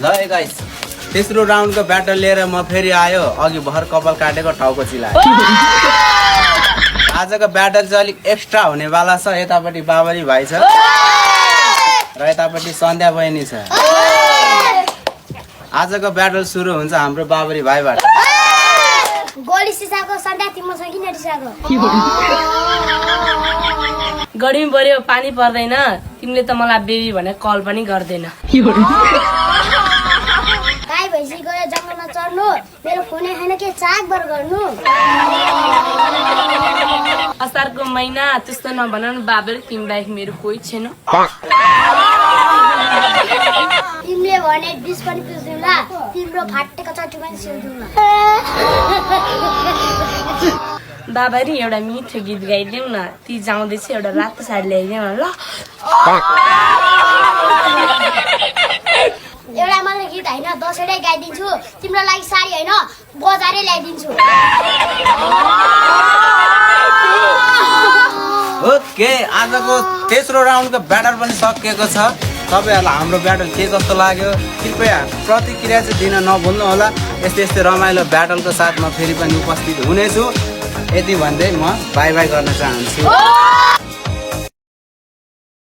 ल गाइस तेस्रो राउन्डको ब्याटल लिएर म फेरि आयो अघि भर कपाल काटेको टाउको चिलायो आजको ब्याटल चाहिँ अलिक एक्स्ट्रा हुनेवाला छ यतापट्टि बाबरी भाइ छ र यतापट्टि सन्ध्या बहिनी छ आजको ब्याटल सुरु हुन्छ हाम्रो बाबरी भाइबाट गोली सिसाको सन्ध्या तिमीसँग किन रिसाको गर्मी पर्यो पानी पर्दैन तिमीले त मलाई बेबी भनेर कल पनि गर्दैन गाई भैँसी गयो जङ्गलमा चढ्नु मेरो फोनै छैन के चाकबर गर्नु असारको महिना त्यस्तो नभन न बाबेर तिमीलाई मेरो कोही छैन तिमीले भने डिस पनि पिउँदिउँला तिम्रो फाटेको चट्टी पनि सिउँदिउँला बाबारी एउटा मिठो गीत गाइदेऊ न ती जाउँदैछ एउटा रातो साडी ल्याइदेऊ न ल एउटा मलाई गीत होइन दसैँै गाइदिन्छु तिम्रो लागि साडी होइन बजारै ल्याइदिन्छु ओके आजको तेस्रो राउन्डको ब्याटल पनि सकिएको छ तपाईहरुलाई हाम्रो ब्याटल के कस्तो लाग्यो कृपया प्रतिक्रिया चाहिँ दिन नभुल्नु होला यस्तै यस्तै रमाइलो ब्याटलको साथमा फेरि पनि उपस्थित हुनेछु यति भन्दै म बाइ बाइ गर्न चाहन्छु